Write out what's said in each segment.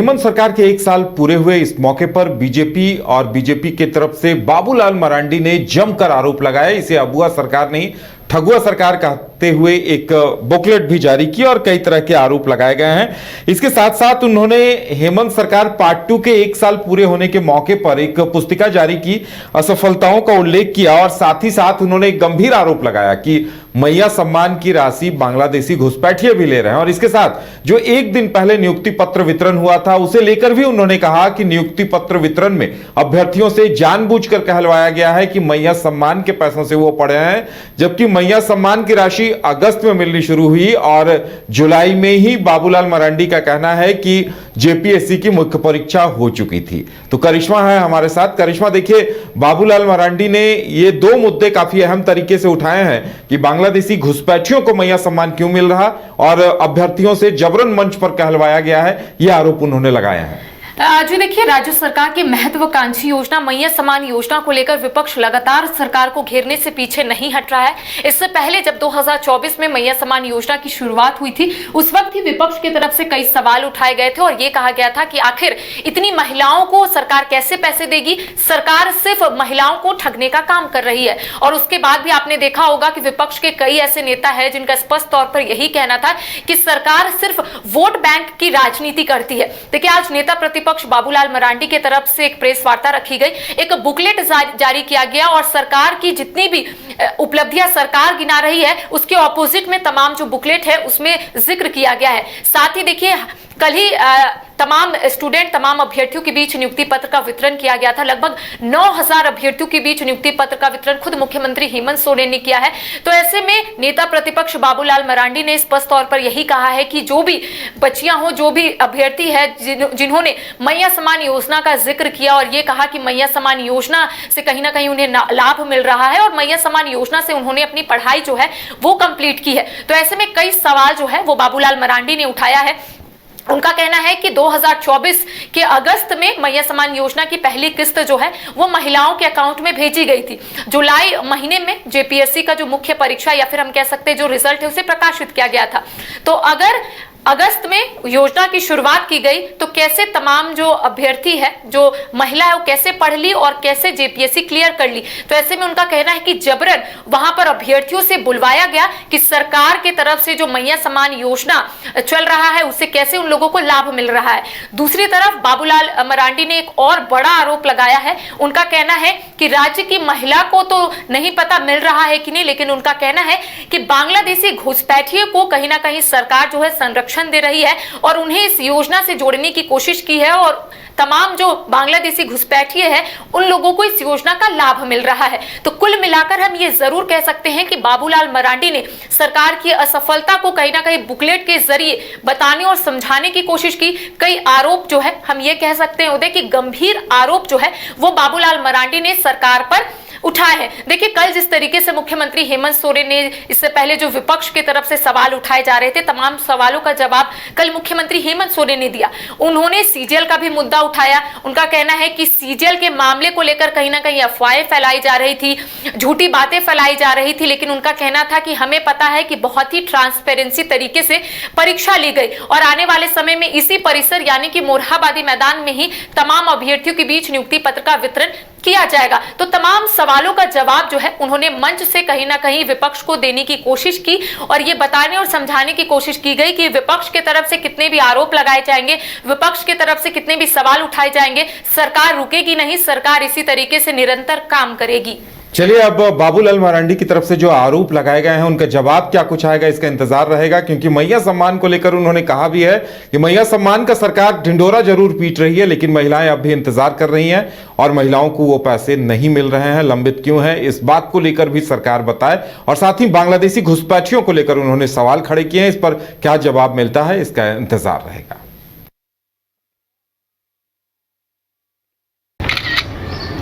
हेमंत सरकार के 1 साल पूरे हुए इस मौके पर बीजेपी और बीजेपी की तरफ से बाबूलाल मरांडी ने जमकर आरोप लगाया। इसे अबुआ सरकार नहीं ठगुआ सरकार कहते हुए एक बुकलेट भी जारी की और कई तरह के आरोप लगाए गए हैं। इसके साथ साथ उन्होंने हेमंत सरकार पार्ट 2 के 1 साल पूरे होने के मौके पर एक पुस्तिका जारी की, असफलताओं का उल्लेख किया और साथ ही साथ उन्होंने एक गंभीर आरोप लगाया कि मैया सम्मान की राशि बांग्लादेशी घुसपैठिए भी ले रहे हैं। और इसके साथ जो एक दिन पहले नियुक्ति पत्र वितरण हुआ था उसे लेकर भी उन्होंने कहा कि नियुक्ति पत्र वितरण में अभ्यर्थियों से जानबूझकर कहलवाया गया है कि मैया सम्मान के पैसों से वो पढ़े हैं, जबकि मैया सम्मान की राशि अगस्त में मिलनी शुरू हुई और जुलाई में ही बाबूलाल मरांडी का कहना है कि जेपीएससी की मुख्य परीक्षा हो चुकी थी। तो करिश्मा है हमारे साथ। करिश्मा, देखिए, बाबूलाल मरांडी ने ये 2 मुद्दे काफी अहम तरीके से उठाए हैं कि बांग्लादेशी घुसपैठियों को मैया सम्मान क्यों मिल रहा और अभ्यर्थियों से जबरन मंच पर कहलवाया गया है, यह आरोप उन्होंने लगाया है। जी देखिए, राज्य सरकार की महत्वाकांक्षी योजना मैया सम्मान योजना को लेकर विपक्ष लगातार सरकार को घेरने से पीछे नहीं हट रहा है। इससे पहले जब 2024 में मैया सम्मान योजना की शुरुआत हुई थी, उस वक्त ही विपक्ष की तरफ से कई सवाल उठाए गए थे और ये कहा गया था कि आखिर इतनी महिलाओं को सरकार कैसे पैसे देगी, सरकार सिर्फ महिलाओं को ठगने का काम कर रही है। और उसके बाद भी आपने देखा होगा कि विपक्ष के कई ऐसे नेता हैं जिनका स्पष्ट तौर पर यही कहना था कि सरकार सिर्फ वोट बैंक की राजनीति करती है। देखिए, आज नेता प्रतिपक्ष बाबूलाल मरांडी के तरफ से एक प्रेस वार्ता रखी गई, एक बुकलेट जारी किया गया और सरकार की जितनी भी उपलब्धियां सरकार गिना रही है उसके ऑपोजिट में तमाम जो बुकलेट है उसमें जिक्र किया गया है। साथ ही देखिए, कल ही तमाम स्टूडेंट, तमाम अभ्यर्थियों के बीच नियुक्ति पत्र का वितरण किया गया था। लगभग 9000 अभ्यर्थियों के बीच नियुक्ति पत्र का वितरण खुद मुख्यमंत्री हेमंत सोरेन ने किया है। तो ऐसे में नेता प्रतिपक्ष बाबूलाल मरांडी ने स्पष्ट तौर पर यही कहा है कि जो भी बच्चियां हो, जो भी अभ्यर्थी है जिन्होंने मैया सम्मान योजना का जिक्र किया और ये कहा कि मैया सम्मान योजना से कहीं ना कहीं उन्हें लाभ मिल रहा है और मैया सम्मान योजना से उन्होंने अपनी पढ़ाई जो है वो कंप्लीट की है। तो ऐसे में कई सवाल जो है वो बाबूलाल मरांडी ने उठाया है। उनका कहना है कि 2024 के अगस्त में मैया सम्मान योजना की पहली किस्त जो है वो महिलाओं के अकाउंट में भेजी गई थी। जुलाई महीने में जेपीएससी का जो मुख्य परीक्षा या फिर हम कह सकते हैं जो रिजल्ट है उसे प्रकाशित किया गया था। तो अगर अगस्त में योजना की शुरुआत की गई तो कैसे तमाम जो अभ्यर्थी है, जो महिला है, वो कैसे पढ़ ली और कैसे जेपीएससी क्लियर कर ली। तो ऐसे में उनका कहना है कि जबरन वहां पर अभ्यर्थियों से बुलवाया गया कि सरकार की तरफ से जो मैया सम्मान योजना चल रहा है उससे कैसे उन लोगों को लाभ मिल रहा है। दूसरी तरफ बाबूलाल मरांडी ने एक और बड़ा आरोप लगाया है। उनका कहना है कि राज्य की महिला को तो नहीं पता मिल रहा है कि नहीं, लेकिन उनका कहना है कि बांग्लादेशी घुसपैठियों को कहीं ना कहीं सरकार जो है संरक्षण दे रही है और उन्हें इस योजना से जोड़ने की कोशिश की है और तमाम जो बांग्लादेशी घुसपैठिए हैं उन लोगों को इस योजना का लाभ मिल रहा है। तो कुल मिलाकर हम ये जरूर कह सकते हैं कि बाबूलाल मरांडी ने सरकार की असफलता को कहीं ना कहीं बुकलेट के जरिए बताने और समझाने की कोशिश की। कई आरोप जो है हम ये कह सकते हैं उदय कि गंभीर आरोप जो है वो बाबूलाल मरांडी ने सरकार पर उठाए हैं। देखिए, कल जिस तरीके से मुख्यमंत्री हेमंत सोरेन ने इससे पहले जो विपक्ष की तरफ से सवाल उठाए जा रहे थे, तमाम सवालों का जवाब कल मुख्यमंत्री हेमंत सोरेन ने दिया। उन्होंने सीजीएल का भी मुद्दा उठाया। उनका कहना है कि सीजीएल के मामले को लेकर कहीं ना कहीं अफवाहें फैलाई जा रही थी, झूठी बातें फैलाई जा रही थी, लेकिन उनका कहना था कि हमें पता है कि बहुत ही ट्रांसपेरेंसी तरीके से परीक्षा ली गई और आने वाले समय में इसी परिसर यानी कि मोरहाबादी मैदान में ही तमाम अभ्यर्थियों के बीच नियुक्ति पत्र का वितरण किया जाएगा। तो तमाम सवालों का जवाब जो है उन्होंने मंच से कहीं ना कहीं विपक्ष को देने की कोशिश की और ये बताने और समझाने की कोशिश की गई कि विपक्ष की तरफ से कितने भी आरोप लगाए जाएंगे, विपक्ष की तरफ से कितने भी सवाल उठाए जाएंगे, सरकार रुकेगी नहीं, सरकार इसी तरीके से निरंतर काम करेगी। चलिए, अब बाबूलाल मरांडी की तरफ से जो आरोप लगाए गए हैं उनका जवाब क्या कुछ आएगा इसका इंतजार रहेगा, क्योंकि मैया सम्मान को लेकर उन्होंने कहा भी है कि मैया सम्मान का सरकार ढिंढोरा जरूर पीट रही है लेकिन महिलाएं अब भी इंतजार कर रही हैं और महिलाओं को वो पैसे नहीं मिल रहे हैं। लंबित क्यों है, इस बात को लेकर भी सरकार बताए और साथ ही बांग्लादेशी घुसपैठियों को लेकर उन्होंने सवाल खड़े किए हैं। इस पर क्या जवाब मिलता है इसका इंतजार रहेगा।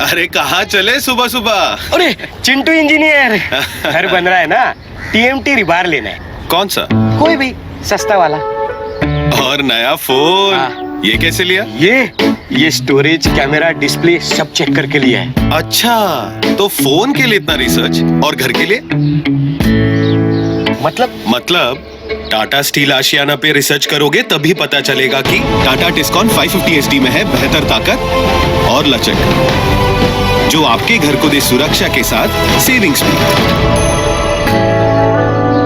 अरे कहाँ चले सुबह सुबह? अरे चिंटू इंजीनियर, घर बन रहा है ना, टीएमटी रिबार लेना है। कौन सा? कोई भी सस्ता वाला। और नया फोन? ये कैसे लिया? ये स्टोरेज, कैमरा, डिस्प्ले सब चेक करके लिया है। अच्छा, तो फोन के लिए इतना रिसर्च और घर के लिए? मतलब टाटा स्टील आशियाना पे रिसर्च करोगे तभी पता चलेगा कि टाटा टिस्कॉन 550 एसडी में है बेहतर ताकत और लचक, जो आपके घर को दे सुरक्षा के साथ सेविंग्स भी।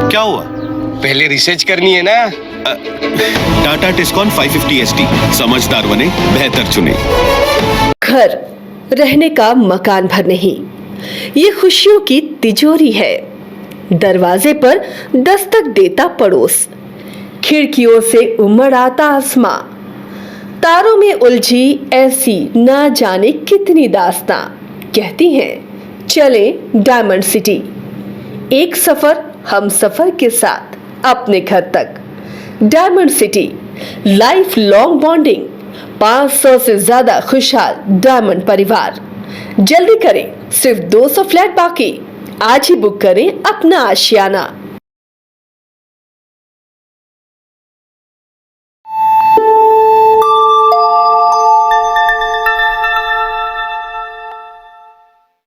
क्या हुआ? पहले रिसर्च करनी है ना। टाटा टिस्कॉन 550 एसडी, समझदार बने, बेहतर चुने। घर रहने का मकान भर नहीं, ये खुशियों की तिजोरी है। दरवाजे पर दस्तक देता पड़ोस, खिड़कियों से उमड़ आता आसमां, तारों में उलझी ऐसी ना जाने कितनी दास्तां। कहती हैं चले डायमंड सिटी, एक सफर हम सफर के साथ अपने घर तक। Diamond city, life long bonding, 500 से ज्यादा खुशहाल डायमंड परिवार। जल्दी करें, सिर्फ 200 फ्लैट बाकी। आज ही बुक करें अपना आशियाना।